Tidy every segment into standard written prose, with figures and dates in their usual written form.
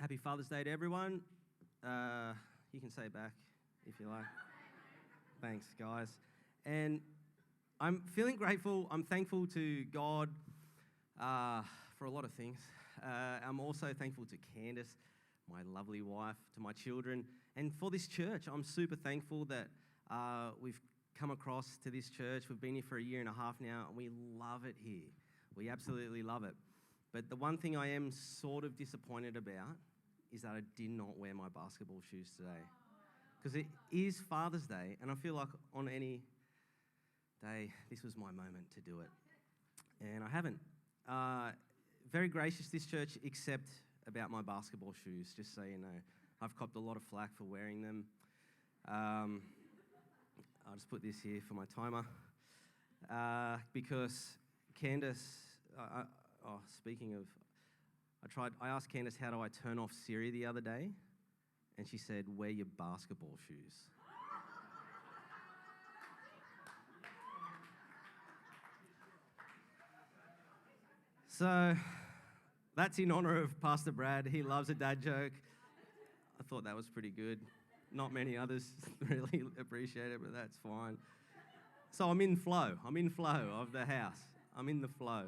Happy Father's Day to everyone. You can say it back if you like. Thanks, guys. And I'm feeling grateful. I'm thankful to God for a lot of things. I'm also thankful to Candace, my lovely wife, to my children, and for this church. I'm super thankful that we've come across to this church. We've been here for a year and a half now, and we love it here. We absolutely love it. But the one thing I am sort of disappointed about is that I did not wear my basketball shoes today. Because it is Father's Day, and I feel like on any day, this was my moment to do it. And I haven't. Very gracious, this church, except about my basketball shoes, just so you know. I've copped a lot of flack for wearing them. I'll just put this here for my timer. Because Candace, speaking of, I asked Candace, how do I turn off Siri the other day? And she said, wear your basketball shoes. So that's in honor of Pastor Brad. He loves a dad joke. I thought that was pretty good. Not many others really appreciate it, but that's fine. So I'm in flow. I'm in flow of the house. I'm in the flow.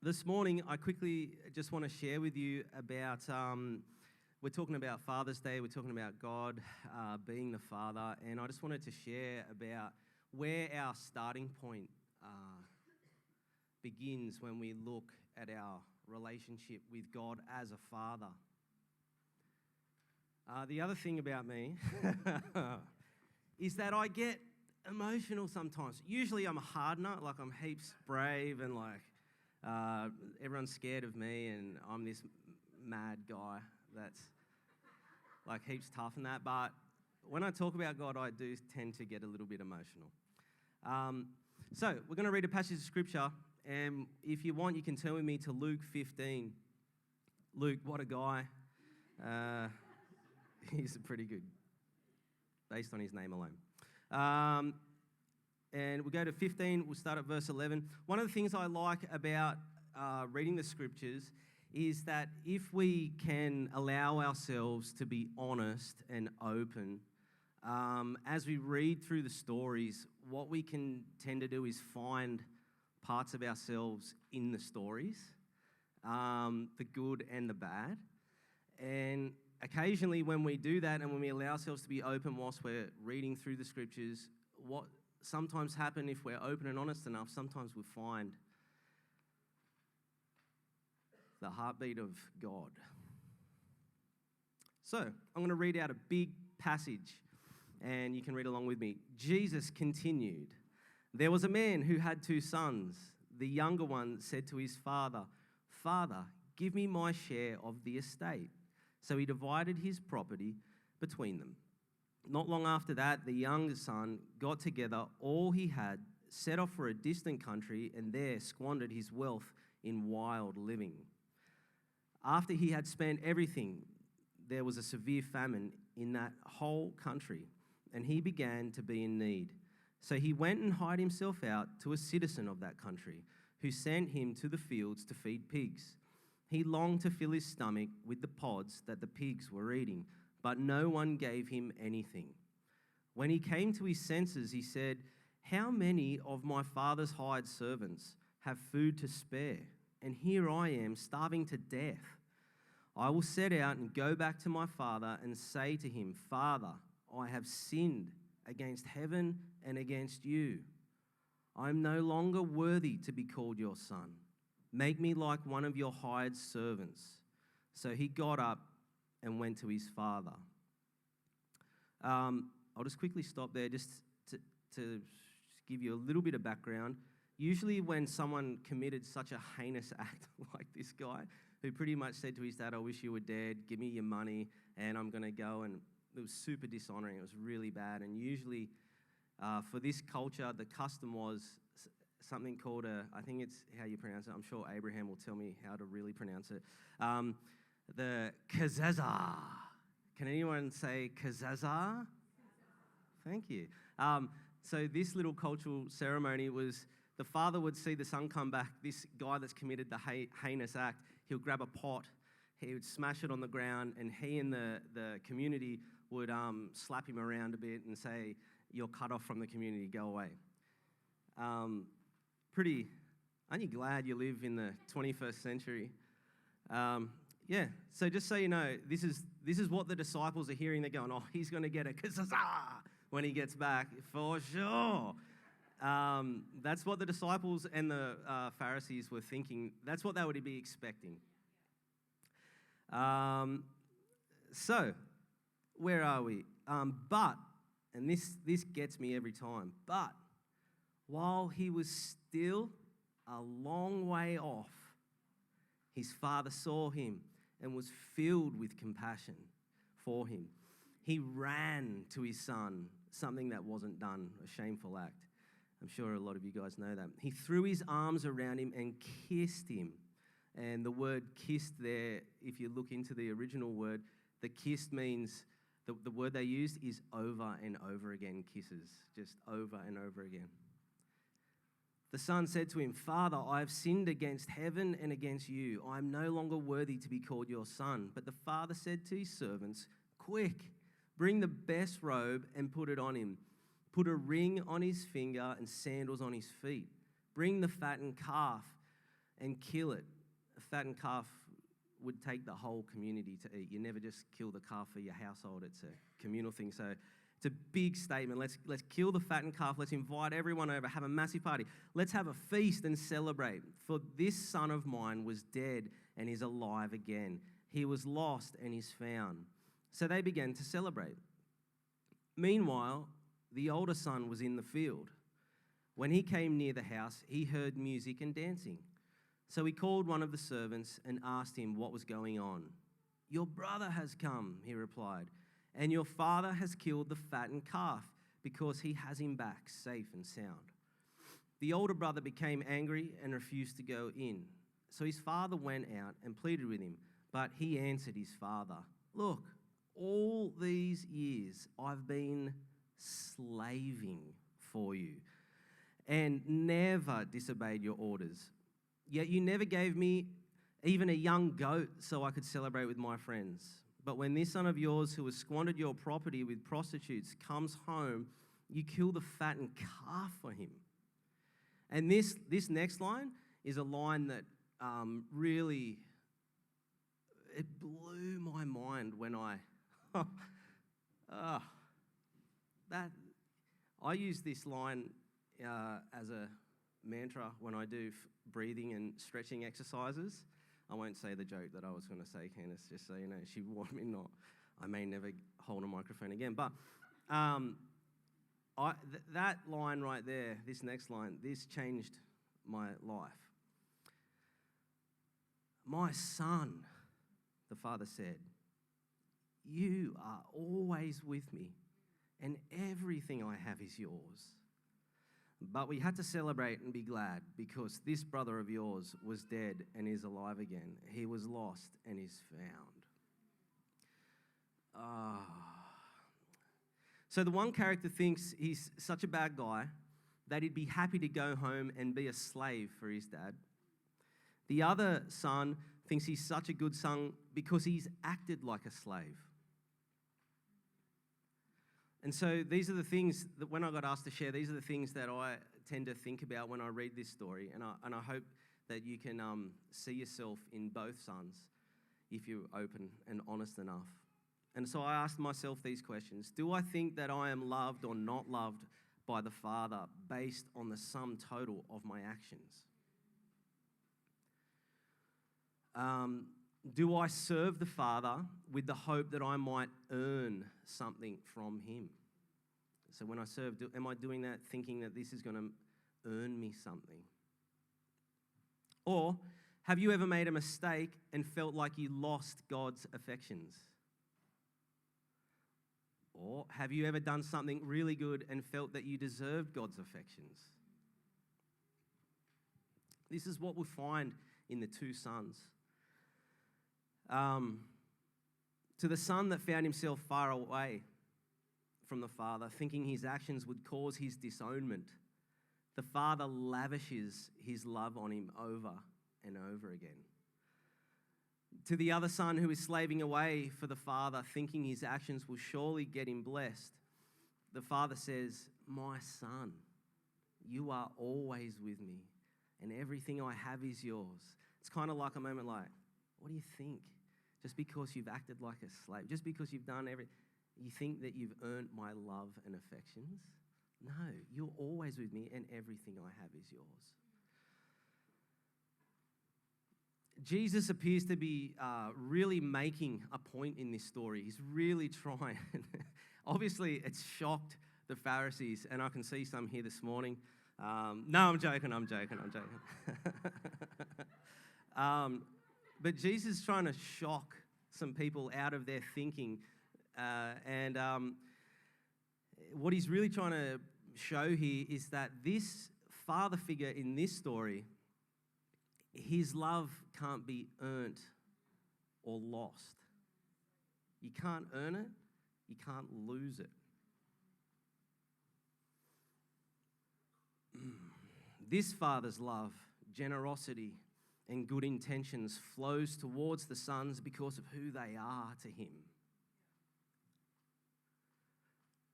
This morning, I quickly just want to share with you about, we're talking about Father's Day, we're talking about God being the Father, and I just wanted to share about where our starting point begins when we look at our relationship with God as a Father. The other thing about me is that I get emotional sometimes. Usually I'm a hard nut, like I'm heaps brave and like everyone's scared of me and I'm this mad guy that's like heaps tough and that. But when I talk about God, I do tend to get a little bit emotional. So we're going to read a passage of Scripture, and if you want, you can turn with me to Luke 15. Luke, what a guy. He's pretty good, based on his name alone. And we'll go to 15, we'll start at verse 11. One of the things I like about reading the Scriptures is that if we can allow ourselves to be honest and open, as we read through the stories, what we can tend to do is find parts of ourselves in the stories, the good and the bad. And occasionally when we do that and when we allow ourselves to be open whilst we're reading through the Scriptures, what sometimes happen if we're open and honest enough, sometimes we find the heartbeat of God. So I'm going to read out a big passage and you can read along with me. Jesus continued, "There was a man who had 2 sons. The younger one said to his father, 'Father, give me my share of the estate.' So he divided his property between them. Not long after that, the younger son got together all he had, set off for a distant country, and there squandered his wealth in wild living. After he had spent everything, there was a severe famine in that whole country, and he began to be in need. So he went and hired himself out to a citizen of that country, who sent him to the fields to feed pigs. He longed to fill his stomach with the pods that the pigs were eating, but no one gave him anything. When he came to his senses, he said, 'How many of my father's hired servants have food to spare? And here I am, starving to death. I will set out and go back to my father and say to him, Father, I have sinned against heaven and against you. I am no longer worthy to be called your son. Make me like one of your hired servants.' So he got up and went to his father." I'll just quickly stop there just to give you a little bit of background. Usually when someone committed such a heinous act like this guy, who pretty much said to his dad, "I wish you were dead, give me your money, and I'm going to go," and it was super dishonoring, it was really bad. And usually for this culture, the custom was something called I think it's how you pronounce it. I'm sure Abraham will tell me how to really pronounce it. The kezazah. Can anyone say kezazah? Thank you. So this little cultural ceremony was the father would see the son come back, this guy that's committed the heinous act, he'll grab a pot, he would smash it on the ground, and he and the community would slap him around a bit and say, "You're cut off from the community, go away." Aren't you glad you live in the 21st century? Yeah, so just so you know, this is what the disciples are hearing. They're going, "Oh, he's going to get a kazazah when he gets back, for sure." That's what the disciples and the Pharisees were thinking. That's what they would be expecting. So, where are we? And this gets me every time, but while he was still a long way off, his father saw him and was filled with compassion for him. He ran to his son, something that wasn't done, a shameful act. I'm sure a lot of you guys know that. He threw his arms around him and kissed him. And the word kissed there, if you look into the original word, the kissed means, the word they used is over and over again kisses, just over and over again. The son said to him, "Father, I have sinned against heaven and against you. I am no longer worthy to be called your son." But the father said to his servants, "Quick, bring the best robe and put it on him. Put a ring on his finger and sandals on his feet. Bring the fattened calf and kill it." A fattened calf would take the whole community to eat. You never just kill the calf for your household. It's a communal thing. So it's a big statement. Let's kill the fattened calf. Let's invite everyone over, have a massive party. Let's have a feast and celebrate. For this son of mine was dead and is alive again. He was lost and is found. So they began to celebrate. Meanwhile, the older son was in the field. When he came near the house, he heard music and dancing. So he called one of the servants and asked him what was going on. "Your brother has come," he replied, "and your father has killed the fattened calf because he has him back safe and sound." The older brother became angry and refused to go in. So his father went out and pleaded with him, but he answered his father, "Look, all these years I've been slaving for you and never disobeyed your orders. Yet you never gave me even a young goat so I could celebrate with my friends. But when this son of yours who has squandered your property with prostitutes comes home, you kill the fattened calf for him." And this next line is a line that really, it blew my mind when I use this line as a mantra when I do breathing and stretching exercises. I won't say the joke that I was going to say, Candace, just so you know. She warned me not. I may never hold a microphone again. But that line right there, this next line, this changed my life. "My son," the father said, "you are always with me, and everything I have is yours. But we had to celebrate and be glad because this brother of yours was dead and is alive again. He was lost and is found." So the one character thinks he's such a bad guy that he'd be happy to go home and be a slave for his dad. The other son thinks he's such a good son because he's acted like a slave. And so these are the things that when I got asked to share, these are the things that I tend to think about when I read this story. And I hope that you can see yourself in both sons if you're open and honest enough. And so I asked myself these questions. Do I think that I am loved or not loved by the Father based on the sum total of my actions? Do I serve the Father with the hope that I might earn something from Him? So when I serve, am I doing that thinking that this is going to earn me something? Or have you ever made a mistake and felt like you lost God's affections? Or have you ever done something really good and felt that you deserved God's affections? This is what we find in the two sons. To the son that found himself far away from the Father, thinking his actions would cause his disownment, the Father lavishes his love on him over and over again. To the other son who is slaving away for the Father, thinking his actions will surely get him blessed, the Father says, "My son, you are always with me, and everything I have is yours." It's kind of like a moment like, what do you think? Just because you've acted like a slave, just because you've done everything, you think that you've earned my love and affections? No, you're always with me, and everything I have is yours. Jesus appears to be really making a point in this story. He's really trying. Obviously, it's shocked the Pharisees, and I can see some here this morning. No, I'm joking. But Jesus is trying to shock some people out of their thinking. And what he's really trying to show here is that this father figure in this story, his love can't be earned or lost. You can't earn it. You can't lose it. This father's love, generosity, and good intentions flows towards the sons because of who they are to him,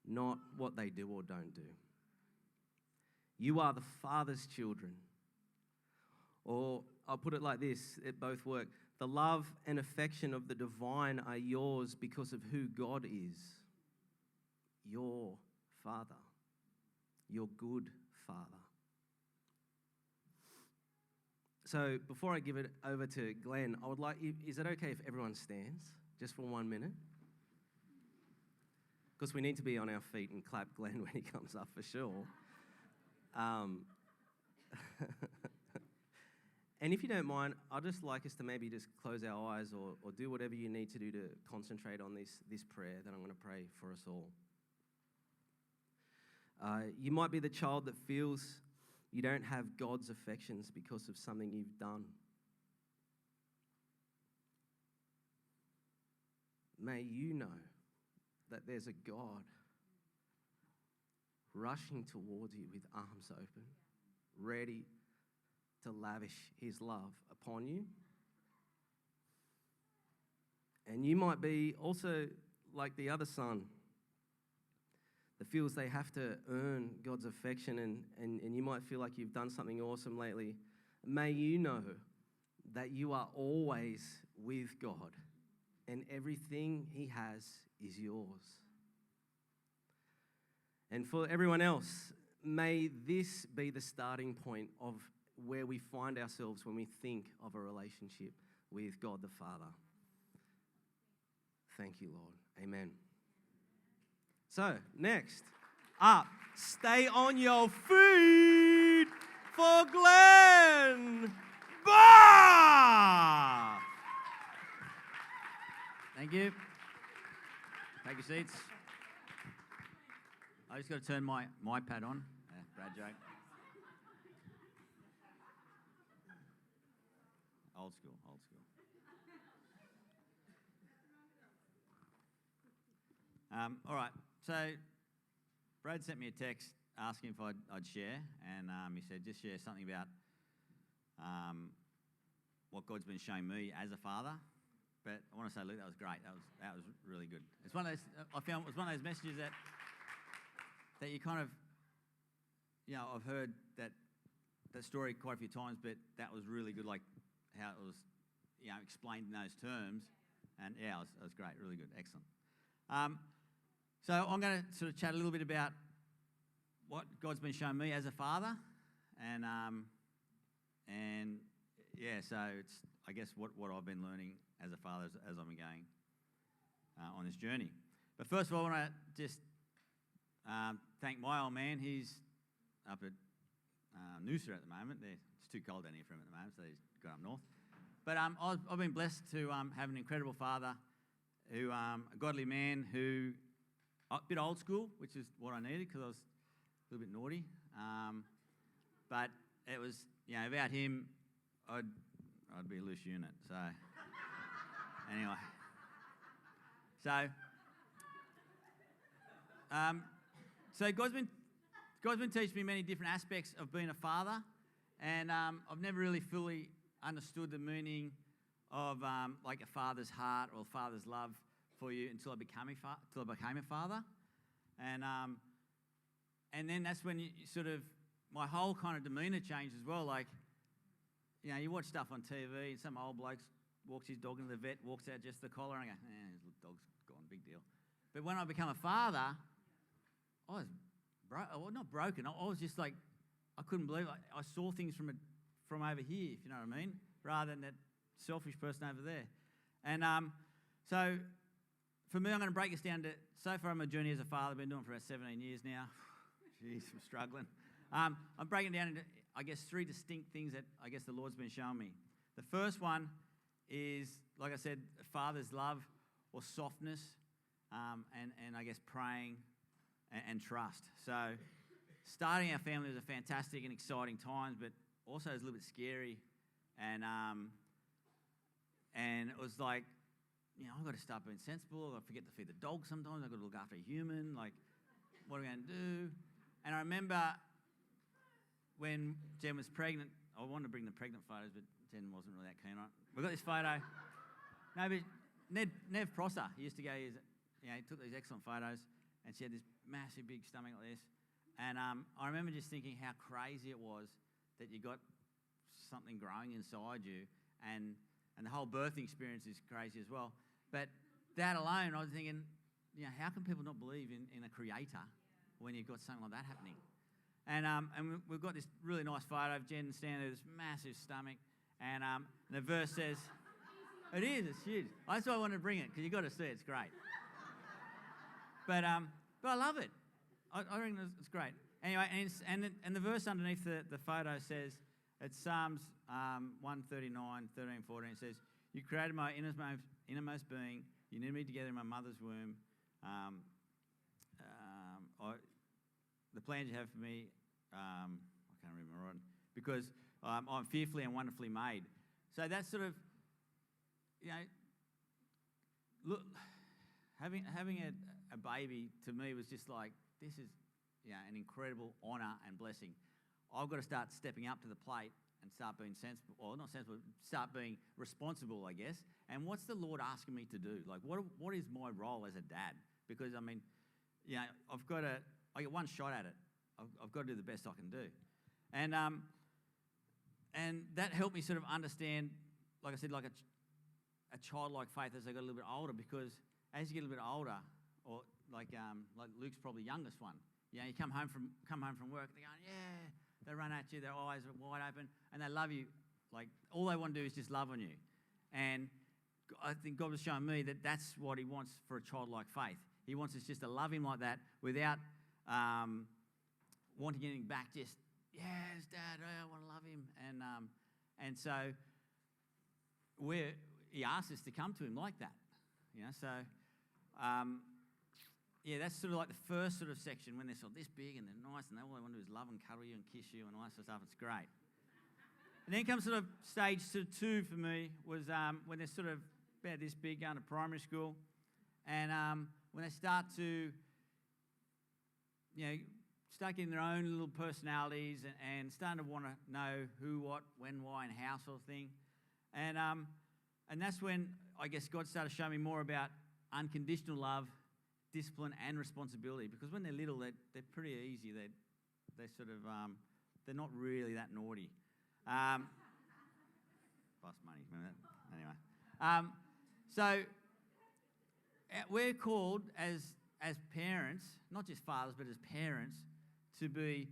not what they do or don't do. You are the Father's children. Or I'll put it like this, it both work. The love and affection of the divine are yours because of who God is. Your Father. Your good Father. So before I give it over to Glenn, I would like, is it okay if everyone stands just for 1 minute? Because we need to be on our feet and clap Glenn when he comes up for sure. And if you don't mind, I'd just like us to maybe just close our eyes or do whatever you need to do to concentrate on this prayer that I'm going to pray for us all. You might be the child that feels you don't have God's affections because of something you've done. May you know that there's a God rushing towards you with arms open, ready to lavish his love upon you. And you might be also like the other son that feels they have to earn God's affection, and you might feel like you've done something awesome lately. May you know that you are always with God, and everything he has is yours. And for everyone else, may this be the starting point of where we find ourselves when we think of a relationship with God the Father. Thank you, Lord. Amen. So, next up, stay on your feet for Glenn Barr. Thank you. Take your seats. I just got to turn my pad on. Brad joke. Old school. All right, so Brad sent me a text asking if I'd share, and he said just share something about what God's been showing me as a father. But I want to say, Luke, that was great. That was really good. It's one of those. I found it was one of those messages that you kind of, I've heard that story quite a few times, but that was really good. Like how it was, explained in those terms, and it was great. Really good, excellent. So I'm going to sort of chat a little bit about what God's been showing me as a father, and so it's I guess what I've been learning as a father as I'm going on this journey. But first of all, I want to just thank my old man. He's up at Noosa at the moment. It's too cold down here for him at the moment, so he's gone up north. But I've been blessed to have an incredible father, who a godly man who a bit old school, which is what I needed because I was a little bit naughty. But it was without him, I'd be a loose unit. So anyway, so God's been God's been teaching me many different aspects of being a father, and I've never really fully understood the meaning of like a father's heart or a father's love for you until I became a father, and then that's when you sort of my whole kind of demeanour changed as well. Like, you know, you watch stuff on TV, and some old bloke walks his dog into the vet, walks out just the collar, and I go, his dog's gone, big deal. But when I become a father, I was not broken. I was just like, I couldn't believe it. I saw things from over here, if you know what I mean, rather than that selfish person over there. And so for me, I'm going to break this down to, so far I'm a journey as a father. I've been doing it for about 17 years now. Jeez, I'm struggling. I'm breaking it down into, I guess, 3 distinct things that I guess the Lord's been showing me. The first one is, like I said, a father's love or softness, and I guess praying and trust. So starting our family was a fantastic and exciting time, but also it was a little bit scary. And it was like, you know, I've got to start being sensible. I forget to feed the dog sometimes. I've got to look after a human. Like, what are we going to do? And I remember when Jen was pregnant, I wanted to bring the pregnant photos, but Jen wasn't really that keen on it. We got this photo. No, but Nev Prosser, he used to go, he took these excellent photos, and she had this massive big stomach like this. And I remember just thinking how crazy it was that you got something growing inside you, and the whole birthing experience is crazy as well. But that alone, I was thinking, you know, how can people not believe in a creator when you've got something like that happening? And we've got this really nice photo of Jen standing there with this massive stomach, and the verse says, it's huge. That's why I wanted to bring it, because you've got to see it, it's great. But I love it. I think it's great. Anyway, and the verse underneath the photo says, it's Psalms 139, 13, 14. It says, you created my innermost being. You knitted me together in my mother's womb. The plans you have for me, I can't remember right, because I'm fearfully and wonderfully made. So that's sort of, you know, look, having a baby to me was just like, this is, you know, an incredible honour and blessing. I've got to start stepping up to the plate and start being sensible, or not sensible, start being responsible, I guess. And what's the Lord asking me to do? Like, what is my role as a dad? Because, I mean, you know, I get one shot at it. I've got to do the best I can do. And that helped me sort of understand, like I said, like a childlike faith as I got a little bit older, because as you get a little bit older, or like Luke's probably the youngest one, you know, you come home from work, they're going, yeah, they run at you, their eyes are wide open, and they love you. Like, all they want to do is just love on you. And I think God was showing me that that's what he wants for a childlike faith. He wants us just to love him like that without wanting anything back, just, yes, Dad, I want to love him. And so he asks us to come to him like that. You know, so yeah, that's sort of like the first sort of section when they're sort of this big and they're nice and all they want to do is love and cuddle you and kiss you and all that sort of stuff. It's great. And then comes sort of stage sort of 2 for me was when they're sort of about this big going to primary school, and when they start to, you know, start getting their own little personalities and starting to want to know who, what, when, why, and how sort of thing. And that's when I guess God started showing me more about unconditional love, discipline, and responsibility. Because when they're little, they're pretty easy. They sort of they're not really that naughty. Bus money, remember that? Anyway, so we're called as parents, not just fathers, but as parents, to be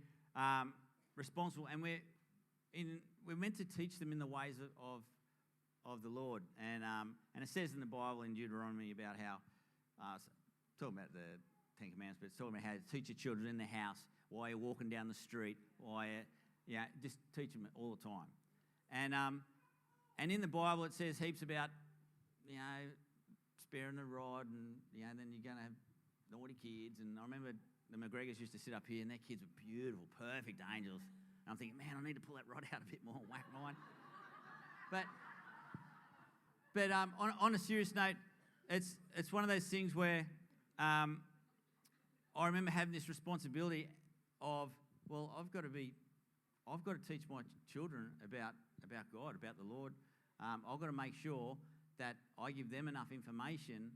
responsible, and we're meant to teach them in the ways of the Lord. And it says in the Bible in Deuteronomy about how, talking about the Ten Commandments, but it's talking about how to teach your children in the house, while you're walking down the street, while you just teach them all the time. And in the Bible it says heaps about, you know, sparing the rod, and you know, then you're going to have naughty kids. And I remember the McGregors used to sit up here, and their kids were beautiful, perfect angels. And I'm thinking, man, I need to pull that rod out a bit more and whack mine. But on a serious note, it's one of those things where I remember having this responsibility of, well, I've got to teach my children about God, about the Lord. I've got to make sure that I give them enough information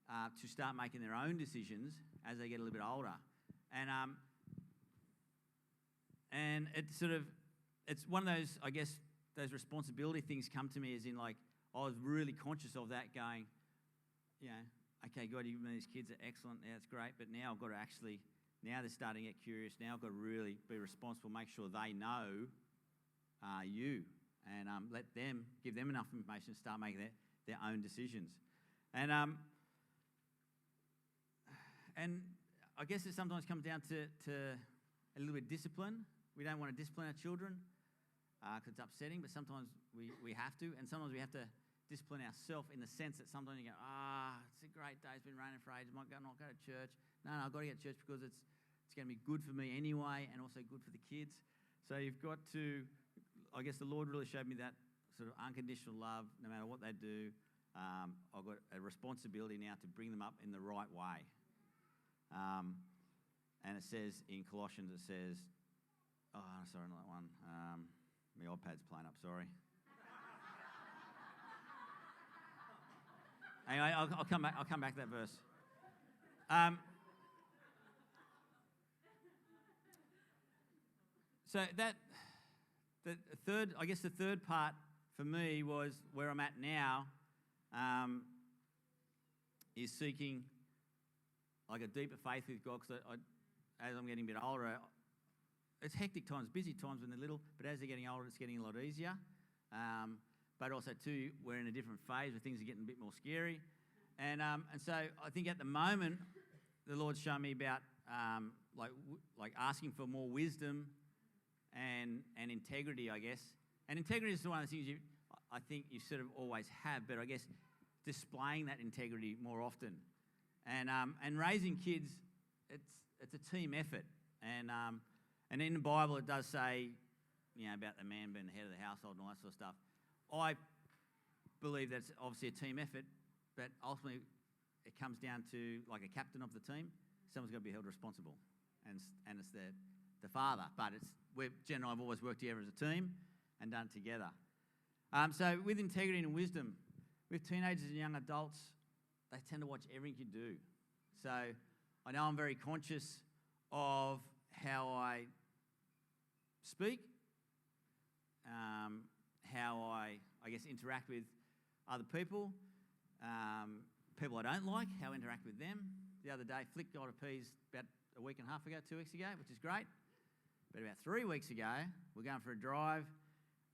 to start making their own decisions as they get a little bit older. And it's one of those, I guess, those responsibility things come to me, as in, like, I was really conscious of that, going, okay, God, you've given these kids are excellent, yeah, it's great, but now I've got to actually, now they're starting to get curious, now I've got to really be responsible, make sure they know you, and give them enough information to start making their own decisions. And I guess it sometimes comes down to a little bit of discipline. We don't want to discipline our children because it's upsetting, but sometimes we have to, and sometimes we have to discipline ourselves in the sense that sometimes you go, it's a great day, it's been raining for ages, might not go to church. No, I've got to get to church because it's going to be good for me anyway, and also good for the kids. So you've got to, I guess the Lord really showed me that sort of unconditional love, no matter what they do. I've got a responsibility now to bring them up in the right way. And it says in Colossians, not that one. My iPad's playing up, sorry. Anyway, I'll come back to that verse. So the third part for me was where I'm at now, is seeking like a deeper faith with God, because as I'm getting a bit older, it's hectic times, busy times when they're little, but as they're getting older, it's getting a lot easier. But also too, we're in a different phase where things are getting a bit more scary. And so I think at the moment, the Lord's shown me about like asking for more wisdom and integrity, I guess. And integrity is one of the things I think you sort of always have, but I guess displaying that integrity more often. And raising kids, it's a team effort. And in the Bible it does say, about the man being the head of the household and all that sort of stuff. I believe that's obviously a team effort, but ultimately it comes down to like a captain of the team. Someone's got to be held responsible, and it's the father. But Jen and I have always worked together as a team and done it together. So with integrity and wisdom, with teenagers and young adults, they tend to watch everything you do. So I know I'm very conscious of how I speak, how I guess interact with other people, people I don't like, how I interact with them. The other day, Flick got appeased about a week and a half ago, 2 weeks ago, which is great. But about 3 weeks ago, we're going for a drive,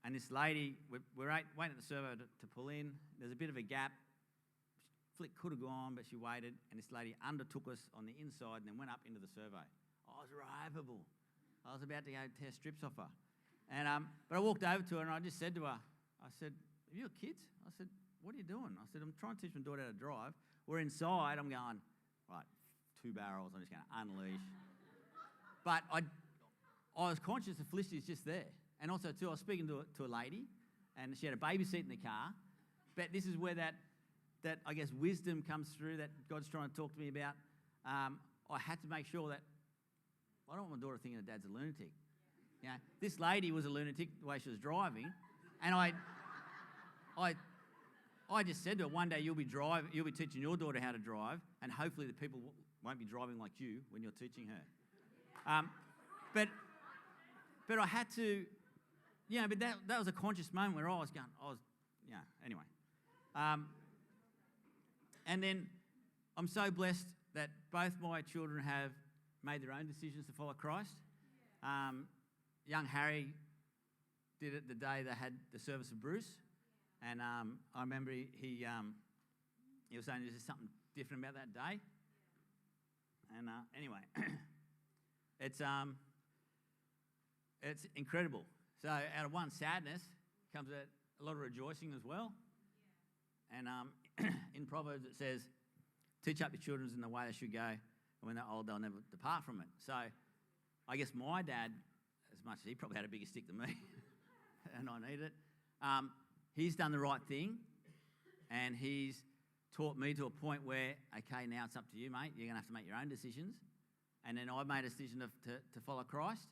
and this lady, we're waiting at the servo to pull in. There's a bit of a gap. Flick could have gone, but she waited, and this lady undertook us on the inside and then went up into the servo. I was riveable. I was about to go tear strips off her. But I walked over to her and I just said to her, I said, have you got kids? I said, what are you doing? I said, I'm trying to teach my daughter how to drive. We're inside, I'm going, right, 2 barrels, I'm just going to unleash. But I was conscious of Felicity's just there. And also too, I was speaking to a lady, and she had a baby seat in the car. But this is where that I guess wisdom comes through that God's trying to talk to me about. I had to make sure that I don't want my daughter thinking her dad's a lunatic. This lady was a lunatic the way she was driving, and I just said to her, one day you'll be teaching your daughter how to drive, and hopefully the people won't be driving like you when you're teaching her. But I had to, but that was a conscious moment where anyway. And then I'm so blessed that both my children have made their own decisions to follow Christ. Young Harry did it the day they had the service of Bruce, and I remember he was saying there's something different about that day. And anyway, it's incredible. So out of one sadness comes a lot of rejoicing as well. And in Proverbs it says, teach up your children in the way they should go, and when they're old they'll never depart from it. So I guess my dad, as much as he probably had a bigger stick than me, and I need it, he's done the right thing, and he's taught me to a point where, okay, now it's up to you, mate. You're going to have to make your own decisions. and then I made a decision to follow Christ.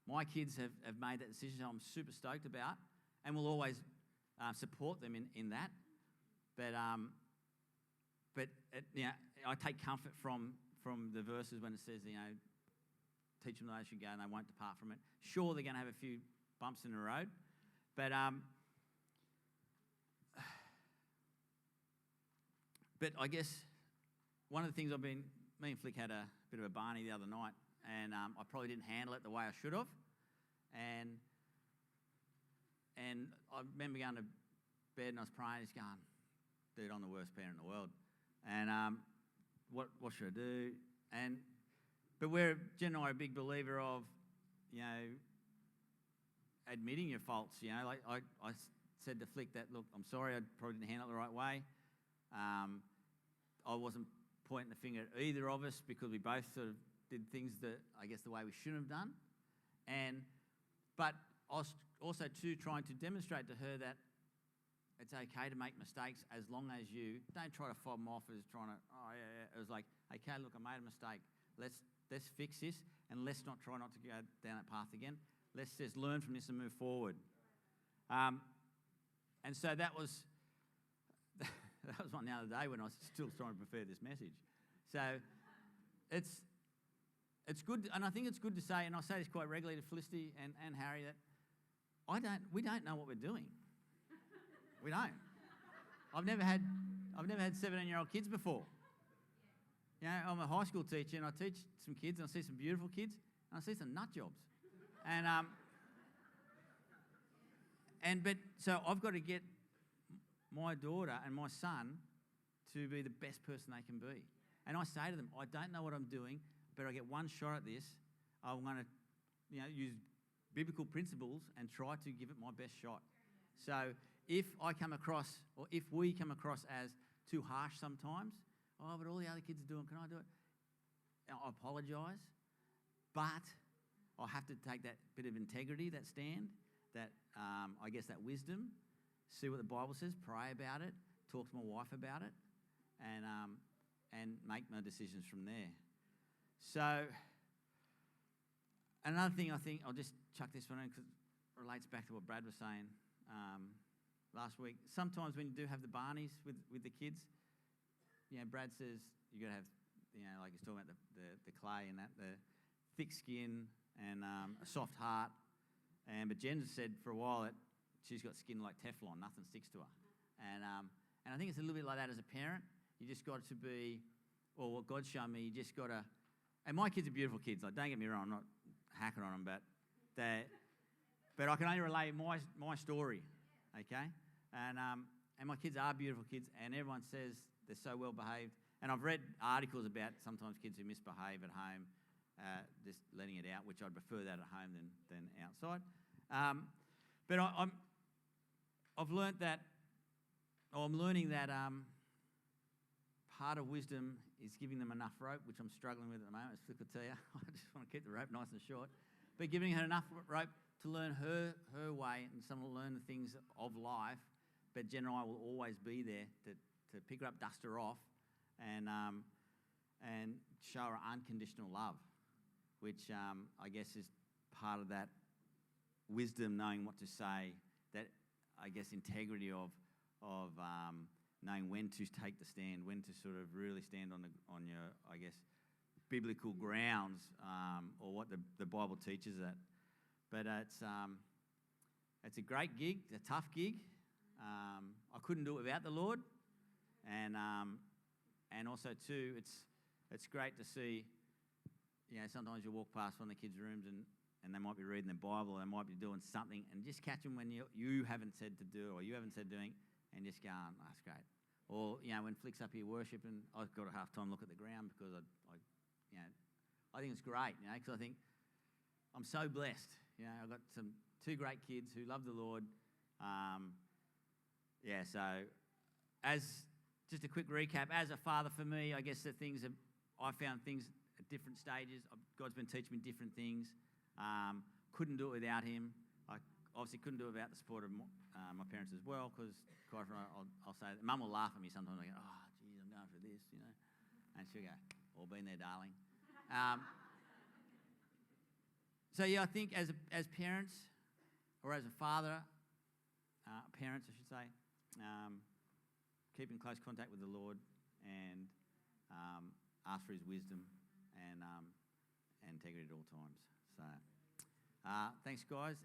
My kids have made that decision. I'm super stoked about, and will always support them in that. But I take comfort from the verses when it says, teach them the way they should go and they won't depart from it. Sure, they're going to have a few bumps in the road, but I guess one of the things me and Flick had a bit of a Barney the other night, and I probably didn't handle it the way I should have, and I remember going to bed and I was praying, just going, dude, I'm the worst parent in the world, and what should I do? But Jen and I are a big believer of, admitting your faults. Like I said to Flick that, look, I'm sorry, I probably didn't handle it the right way. I wasn't pointing the finger at either of us because we both sort of did things that I guess the way we shouldn't have done. But I was also too trying to demonstrate to her that it's okay to make mistakes as long as you don't try to fob them off as trying to, It was like, okay, look, I made a mistake. Let's fix this, and let's not try not to go down that path again. Let's just learn from this and move forward. And so that was one the other day when I was still trying to prepare this message. So it's good, and I think it's good to say, and I say this quite regularly to Felicity and Harry, that we don't know what we're doing. We don't. I've never had 17-year-old kids before. I'm a high school teacher, and I teach some kids, and I see some beautiful kids, and I see some nut jobs. So I've got to get my daughter and my son to be the best person they can be. And I say to them, I don't know what I'm doing, but I get one shot at this. I'm going to, use biblical principles and try to give it my best shot. So if I come across, or if we come across as too harsh sometimes, but all the other kids are doing, can I do it? I apologise, but I have to take that bit of integrity, that stand, that I guess that wisdom, see what the Bible says, pray about it, talk to my wife about it, and make my decisions from there. So another thing, I think I'll just chuck this one in because it relates back to what Brad was saying last week. Sometimes when you do have the Barneys with the kids, Brad says you got to have, like he's talking about the clay and that, the thick skin and a soft heart. But Jen said for a while that she's got skin like Teflon, nothing sticks to her. And I think it's a little bit like that as a parent. You just got to be, well, what God's shown me, you just got to, and my kids are beautiful kids. Like, don't get me wrong, I'm not hacking on them, but I can only relay my story, okay? And my kids are beautiful kids, and everyone says they're so well behaved. And I've read articles about sometimes kids who misbehave at home, just letting it out, which I'd prefer that at home than outside. But I've learnt that, or I'm learning that part of wisdom is giving them enough rope, which I'm struggling with at the moment, as Flick will tell you. I just want to keep the rope nice and short. But giving her enough rope to learn her way, and some will learn the things of life, but Jen and I will always be there to pick her up, dust her off, and show her unconditional love, which I guess is part of that wisdom, knowing what to say, that I guess integrity of knowing when to take the stand, when to sort of really stand on your, I guess, biblical grounds, or what the Bible teaches that. But it's a great gig, a tough gig. I couldn't do it without the Lord, and also too, it's great to see. Sometimes you walk past one of the kids' rooms and they might be reading the Bible, or they might be doing something, and just catch them when you haven't said to do, or you haven't said doing, and just go, oh, that's great. Or when Flick's up here worshiping, I've got a half-time look at the ground because I think it's great, because I think I'm so blessed. I've got two great kids who love the Lord. So as just a quick recap, as a father for me, I guess I found things at different stages. God's been teaching me different things. Couldn't do it without him. I obviously couldn't do it without the support of my parents as well, because quite often I'll say, Mum will laugh at me sometimes. I go, oh, geez, I'm going for this, and she'll go, all been there, darling. So yeah, I think as parents, or as a father, parents I should say, keep in close contact with the Lord and ask for His wisdom and integrity at all times. So thanks, guys.